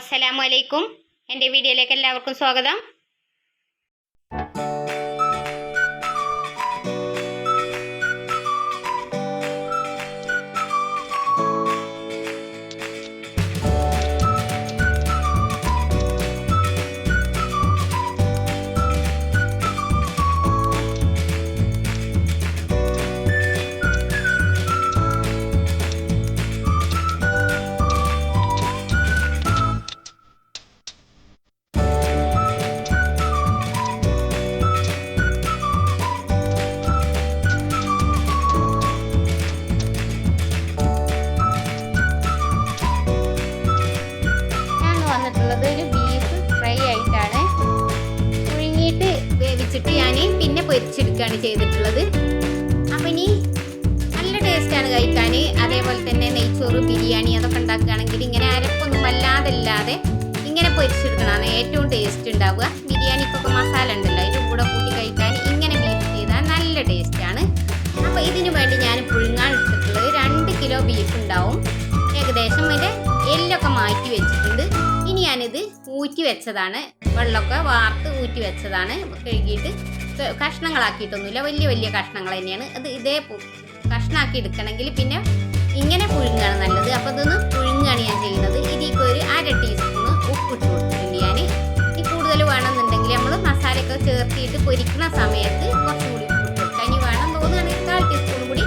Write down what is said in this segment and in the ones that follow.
അസ്സലാമു അലൈക്കും. എൻ്റെ വീഡിയോയിലേക്ക് എല്ലാവർക്കും സ്വാഗതം. ഒരു ബീഫ് ഫ്രൈ ആയിട്ടാണ്. പുഴുങ്ങിയിട്ട് വേവിച്ചിട്ട് ഞാൻ പിന്നെ പൊരിച്ചെടുക്കുകയാണ് ചെയ്തിട്ടുള്ളത്. അപ്പം ഇനി നല്ല ടേസ്റ്റാണ് കഴിക്കാൻ. അതേപോലെ തന്നെ നെയ്ച്ചോറ്, ബിരിയാണി അതൊക്കെ ഉണ്ടാക്കുകയാണെങ്കിൽ ഇങ്ങനെ അരപ്പൊന്നും വല്ലാതെ ഇങ്ങനെ പൊരിച്ചെടുക്കണതാണ് ഏറ്റവും ടേസ്റ്റ് ഉണ്ടാവുക. ബിരിയാണിക്കൊക്കെ മസാല ഉണ്ടല്ലോ, അതിൻ്റെ കൂടെ കൂട്ടി കഴിക്കാൻ ഇങ്ങനെ ബീഫ് ചെയ്താൽ നല്ല ടേസ്റ്റാണ്. അപ്പോൾ ഇതിനു വേണ്ടി ഞാൻ പുഴുങ്ങാൻ എടുത്തിട്ടുള്ളത് 2 കിലോ ബീഫ് ഉണ്ടാവും. ഏകദേശം അതിൻ്റെ എല്ലൊക്കെ മാറ്റി വെച്ചിട്ടുണ്ട്. ഇനി ഞാനിത് ഊറ്റി വെച്ചതാണ്, വെള്ളമൊക്കെ വാർത്ത് ഊറ്റി വെച്ചതാണ്. കഴുകിയിട്ട് കഷ്ണങ്ങളാക്കിയിട്ടൊന്നുമില്ല, വലിയ കഷ്ണങ്ങൾ തന്നെയാണ്. അത് ഇതേ കഷ്ണമാക്കി എടുക്കണമെങ്കിൽ പിന്നെ ഇങ്ങനെ പുഴുങ്ങാണ് നല്ലത്. അപ്പോൾ ഇതൊന്ന് പുഴുങ്ങാണ് ഞാൻ ചെയ്യുന്നത്. ഇതിലേക്ക് ഒരു 1/2 ടീസ്പൂണ് ഉപ്പിട്ട് കൊടുത്തിട്ടുണ്ട് ഞാൻ. ഈ കൂടുതൽ വേണമെന്നുണ്ടെങ്കിൽ നമ്മൾ മസാലയൊക്കെ ചേർത്തിയിട്ട് പൊരിക്കുന്ന സമയത്ത് കുറച്ചും കൂടി ഇട്ട് കൊടുക്കുക. ഇനി വേണം തോന്നുകയാണെങ്കിൽ 1/4 ടീസ്പൂൺ കൂടി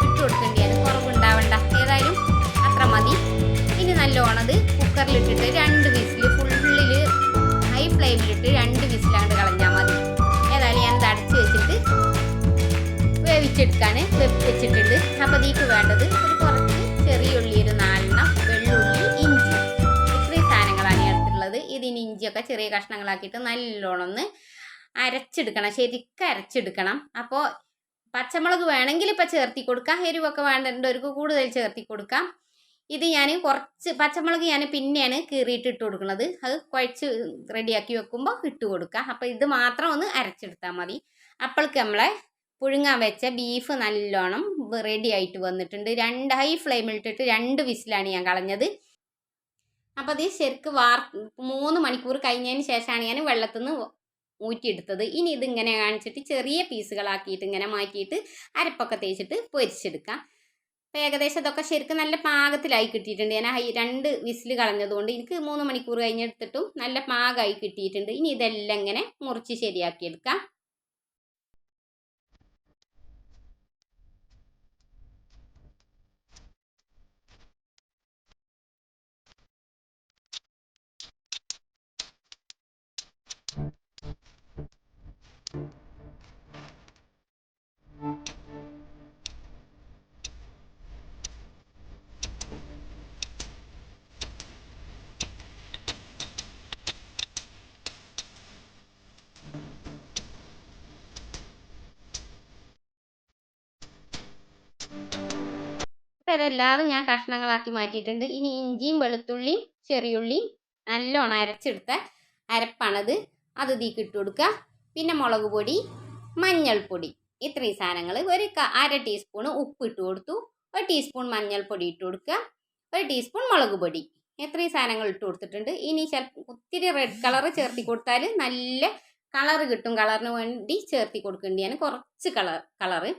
ഇട്ട് കൊടുക്കേണ്ടി. അത് കുറവുണ്ടാവണ്ട, ഏതായാലും അത്ര മതി. ഇനി നല്ലോണത് കുക്കറിലിട്ടിട്ട് 2 വിസിൽ, ഫുള്ളിൽ ഹൈ ഫ്ലെയിമിലിട്ട് 2 വിസിലാണ്ട് കളഞ്ഞാൽ മതി. ഏതായാലും ഞാൻ അടച്ച് വെച്ചിട്ട് വേവിച്ചെടുക്കാൻ വെച്ചിട്ടുണ്ട്. അപ്പോൾ ഇതിലേക്ക് വേണ്ടത് ഒരു കുറച്ച് ചെറിയ ഉള്ളി, ഒരു 4 എണ്ണം, വെള്ളുള്ളി, ഇഞ്ചി, ഇത്രയും സാധനങ്ങളാണ് എടുത്തിട്ടുള്ളത്. ഇതിന് ഇഞ്ചിയൊക്കെ ചെറിയ കഷ്ണങ്ങളാക്കിയിട്ട് നല്ലോണം ഒന്ന് അരച്ചെടുക്കണം, ശരിക്കും അരച്ചെടുക്കണം. അപ്പോൾ പച്ചമുളക് വേണമെങ്കിൽ ഇപ്പോൾ ചേർത്തി കൊടുക്കാം, എരിവൊക്കെ വേണ്ടവർക്ക് കൂടുതൽ ചേർത്തി കൊടുക്കാം. ഇത് ഞാൻ കുറച്ച് പച്ചമുളക് ഞാൻ പിന്നെയാണ് കീറിയിട്ട് ഇട്ട് കൊടുക്കുന്നത്. അത് കുഴച്ച് റെഡിയാക്കി വെക്കുമ്പോൾ ഇട്ട് കൊടുക്കുക. അപ്പോൾ ഇത് മാത്രം ഒന്ന് അരച്ചെടുത്താൽ മതി. അപ്പോഴേക്ക് നമ്മളെ പുഴുങ്ങാൻ വെച്ച ബീഫ് നല്ലോണം റെഡി ആയിട്ട് വന്നിട്ടുണ്ട്. 2 ഹൈ ഫ്ലെയിമിലിട്ടിട്ട് 2 വിസിലാണ് ഞാൻ കളഞ്ഞത്. അപ്പോൾ അത് ശരിക്കും 3 മണിക്കൂർ കഴിഞ്ഞതിന് ശേഷമാണ് ഞാൻ വെള്ളത്തിൽ നിന്ന് ഊറ്റിയെടുത്തത്. ഇനി ഇതിങ്ങനെ കാണിച്ചിട്ട് ചെറിയ പീസുകളാക്കിയിട്ട് ഇങ്ങനെ മാറ്റിയിട്ട് അരപ്പൊക്കെ തേച്ചിട്ട് പൊരിച്ചെടുക്കാം. അപ്പോൾ ഏകദേശം ഇതൊക്കെ ശരിക്കും നല്ല പാകത്തിലായി കിട്ടിയിട്ടുണ്ട്. ഞാൻ 2 വിസിൽ കളഞ്ഞതുകൊണ്ട് എനിക്ക് 3 മണിക്കൂർ കഴിഞ്ഞെടുത്തിട്ടും നല്ല പാകമായി കിട്ടിയിട്ടുണ്ട്. ഇനി ഇതെല്ലാം ഇങ്ങനെ മുറിച്ച് ശരിയാക്കിയെടുക്കാം. ഇതെല്ലാതും ഞാൻ കഷ്ണങ്ങളാക്കി മാറ്റിയിട്ടുണ്ട്. ഇനി ഇഞ്ചിയും വെളുത്തുള്ളിയും ചെറിയുള്ളിയും നല്ലോണം അരച്ചെടുത്ത അരപ്പാണത്. അത് ഇതിലേക്ക് ഇട്ട് കൊടുക്കുക. പിന്നെ മുളക് പൊടി, മഞ്ഞൾപ്പൊടി, ഇത്രയും സാധനങ്ങൾ. ഒരു 1/2 ടീസ്പൂൺ ഉപ്പ് ഇട്ട് കൊടുത്തു. 1 ടീസ്പൂൺ മഞ്ഞൾപ്പൊടി ഇട്ട് കൊടുക്കുക. 1 ടീസ്പൂൺ മുളക് പൊടി, ഇത്രയും സാധനങ്ങൾ ഇട്ട് കൊടുത്തിട്ടുണ്ട്. ഇനി ഒത്തിരി റെഡ് കളർ ചേർത്തി കൊടുത്താൽ നല്ല കളർ കിട്ടും. കളറിന് വേണ്ടി ചേർത്തി കൊടുക്കേണ്ടിയാണ് കുറച്ച് കളറ്.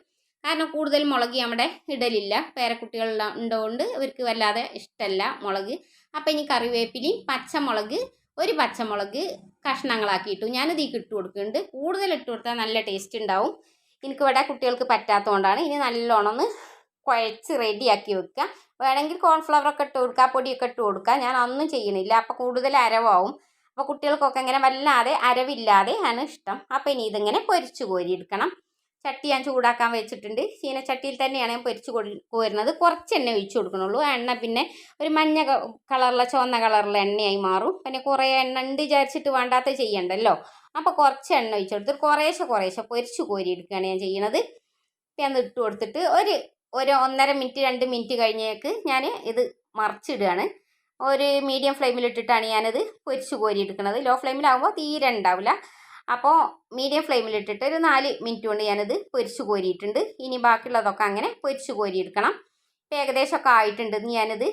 കാരണം കൂടുതൽ മുളക് നമ്മുടെ ഇടലില്ല, പേരക്കുട്ടികളെല്ലാം ഉണ്ടോണ്ട് ഇവർക്ക് വല്ലാതെ ഇഷ്ടമല്ല മുളക്. അപ്പം ഇനി കറിവേപ്പിലയും പച്ചമുളക്, ഒരു പച്ചമുളക് കഷ്ണങ്ങളാക്കിയിട്ടു ഞാനിതിലേക്ക് ഇട്ട് കൊടുക്കുന്നുണ്ട്. കൂടുതൽ ഇട്ട് കൊടുത്താൽ നല്ല ടേസ്റ്റ് ഉണ്ടാവും. എനിക്കിവിടെ കുട്ടികൾക്ക് പറ്റാത്തതുകൊണ്ടാണ്. ഇനി നല്ലോണം ഒന്ന് കുഴച്ച് റെഡിയാക്കി വെക്കുക. വേണമെങ്കിൽ കോൺഫ്ലവറൊക്കെ ഇട്ട് കൊടുക്കുക, പൊടിയൊക്കെ ഇട്ട് കൊടുക്കുക. ഞാൻ ഒന്നും ചെയ്യണില്ല, അപ്പോൾ കൂടുതൽ അരവാവും. അപ്പോൾ കുട്ടികൾക്കൊക്കെ ഇങ്ങനെ വല്ലാതെ അരവില്ലാതെ ആണ് ഇഷ്ടം. അപ്പോൾ ഇനി ഇതിങ്ങനെ പൊരിച്ച് കോരിയെടുക്കണം. ചട്ടി ഞാൻ ചൂടാക്കാൻ വെച്ചിട്ടുണ്ട്. ചീനച്ചട്ടിയിൽ തന്നെയാണ് ഞാൻ പൊരിച്ച് കോരുന്നത്. കുറച്ച് എണ്ണ ഒഴിച്ച് കൊടുക്കണുള്ളൂ. എണ്ണ പിന്നെ ഒരു മഞ്ഞ കളറിലെ ചുവന്ന കളറിലെ എണ്ണയായി മാറും. പിന്നെ കുറേ എണ്ണ ഉണ്ട് വിചാരിച്ചിട്ട് വേണ്ടാത്ത ചെയ്യണ്ടല്ലോ. അപ്പോൾ കുറച്ച് എണ്ണ ഒഴിച്ച് കൊടുത്തിട്ട് കുറേശ്ശെ പൊരിച്ച് കോരിയെടുക്കുകയാണ് ഞാൻ ചെയ്യുന്നത്. ഞാൻ ഇട്ട് കൊടുത്തിട്ട് ഒരു 1.5 മിനിറ്റ് 2 മിനിറ്റ് കഴിഞ്ഞേക്ക് ഞാൻ ഇത് മറിച്ചിടുകയാണ്. ഒരു മീഡിയം ഫ്ലെയിമിലിട്ടിട്ടാണ് ഞാനിത് പൊരിച്ച് കോരിയെടുക്കുന്നത്. ലോ ഫ്ലെയിമിലാകുമ്പോൾ തീരെ ഉണ്ടാവില്ല. അപ്പോൾ മീഡിയം ഫ്ലെയിമിലിട്ടിട്ട് ഒരു 4 മിനിറ്റ് കൊണ്ട് ഞാനിത് പൊരിച്ച് കോരിയിട്ടുണ്ട്. ഇനി ബാക്കിയുള്ളതൊക്കെ അങ്ങനെ പൊരിച്ച് കോരിയെടുക്കണം. ഇപ്പോൾ ഏകദേശമൊക്കെ ആയിട്ടുണ്ട്. ഞാനിത്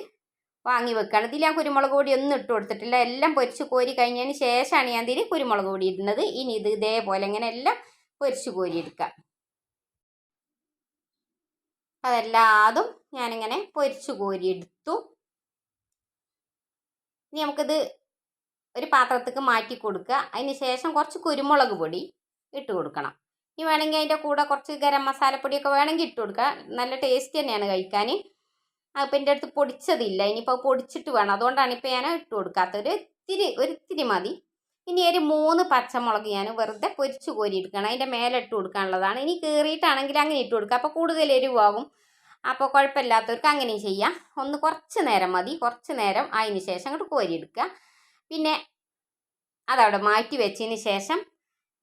വാങ്ങി വെക്കുകയാണ്. ഇതിൽ ഞാൻ കുരുമുളക് പൊടി ഒന്നും ഇട്ട് കൊടുത്തിട്ടില്ല. എല്ലാം പൊരിച്ച് കോരി കഴിഞ്ഞതിന് ശേഷമാണ് ഞാൻ ഇതിൽ കുരുമുളക് പൊടി ഇടുന്നത്. ഇനി ഇത് ഇതേപോലെ ഇങ്ങനെ എല്ലാം പൊരിച്ച് കോരി എടുക്കാം. അതെല്ലാതും ഞാനിങ്ങനെ പൊരിച്ച് കോരി എടുത്തു. ഇനി നമുക്കിത് ഒരു പാത്രത്തേക്ക് മാറ്റി കൊടുക്കുക. അതിന് ശേഷം കുറച്ച് കുരുമുളക് പൊടി ഇട്ട് കൊടുക്കണം. ഇനി വേണമെങ്കിൽ അതിൻ്റെ കൂടെ കുറച്ച് ഗരം മസാലപ്പൊടിയൊക്കെ വേണമെങ്കിൽ ഇട്ട് കൊടുക്കുക. നല്ല ടേസ്റ്റ് തന്നെയാണ് കഴിക്കാൻ. അപ്പം എൻ്റെ അടുത്ത് പൊടിച്ചതില്ല, ഇനിയിപ്പോൾ പൊടിച്ചിട്ട് വേണം, അതുകൊണ്ടാണ് ഇപ്പോൾ ഞാൻ ഇട്ട് കൊടുക്കാത്തത്. ഒരിത്തിരി മതി. ഇനി ഒരു 3 പച്ചമുളക് ഞാൻ വെറുതെ പൊരിച്ച് കോരി എടുക്കണം. അതിൻ്റെ മേലെ ഇട്ട് കൊടുക്കാനുള്ളതാണ്. ഇനി കീറിയിട്ടാണെങ്കിൽ അങ്ങനെ ഇട്ട് കൊടുക്കുക. അപ്പോൾ കൂടുതൽ എരിവാകും. അപ്പോൾ കുഴപ്പമില്ലാത്തവർക്ക് അങ്ങനെയും ചെയ്യാം. ഒന്ന് കുറച്ച് നേരം മതി. കുറച്ച് നേരം അതിന് ശേഷം അങ്ങോട്ട് കോരി എടുക്കുക. പിന്നെ അതവിടെ മാറ്റി വെച്ചതിന് ശേഷം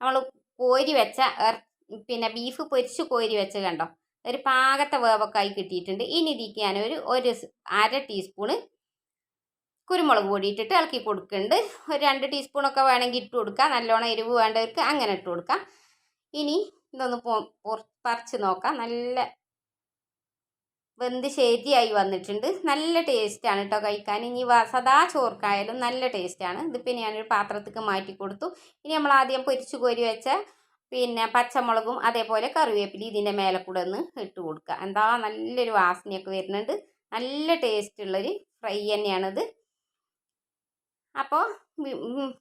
നമ്മൾ കോരി വെച്ച പിന്നെ ബീഫ് പൊരിച്ച് കോരി വെച്ച് കണ്ടോ, ഒരു പാകത്തെ വേവൊക്കെ ആയി കിട്ടിയിട്ടുണ്ട്. ഇനി ഇതിലേക്ക് ഞാനൊരു 1/2 ടീസ്പൂണ് കുരുമുളക് പൊടി ഇട്ടിട്ട് ഇളക്കി കൊടുക്കുന്നുണ്ട്. ഒരു 2 ടീസ്പൂണൊക്കെ വേണമെങ്കിൽ ഇട്ട് കൊടുക്കുക. നല്ലോണം എരിവ് വേണ്ടവർക്ക് അങ്ങനെ ഇട്ട് കൊടുക്കാം. ഇനി ഇതൊന്ന് പറിച്ച് നോക്കാം. നല്ല വെന്ത് ശരിയായി വന്നിട്ടുണ്ട്. നല്ല ടേസ്റ്റാണ് കേട്ടോ കഴിക്കാൻ. ഇനി സദാ ചോർക്കായാലും നല്ല ടേസ്റ്റാണ്. ഇതിപ്പോൾ ഞാനൊരു പാത്രത്തേക്ക് മാറ്റി കൊടുത്തു. ഇനി നമ്മൾ ആദ്യം പൊരിച്ച് കോരി വെച്ച പിന്നെ പച്ചമുളകും അതേപോലെ കറിവേപ്പില ഇതിൻ്റെ മേലെ കൂടെ ഒന്ന് ഇട്ട് കൊടുക്കുക. എന്താ നല്ലൊരു വാസനയൊക്കെ വരുന്നുണ്ട്. നല്ല ടേസ്റ്റുള്ളൊരു ഫ്രൈ തന്നെയാണിത്. അപ്പോൾ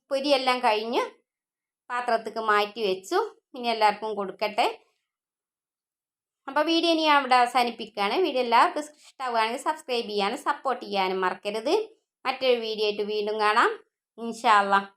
പൊരിയെല്ലാം കഴിഞ്ഞ് പാത്രത്തേക്ക് മാറ്റി വെച്ചു. ഇനി എല്ലാവർക്കും കൊടുക്കട്ടെ. അപ്പോൾ വീഡിയോ ഇനി അവിടെ അവസാനിപ്പിക്കുകയാണ്. വീഡിയോ എല്ലാവർക്കും ഇഷ്ടമാവുകയാണെങ്കിൽ സബ്സ്ക്രൈബ് ചെയ്യാനും സപ്പോർട്ട് ചെയ്യാനും മറക്കരുത്. മറ്റൊരു വീഡിയോ ആയിട്ട് വീണ്ടും കാണാം ഇൻഷാ അല്ലാഹ്.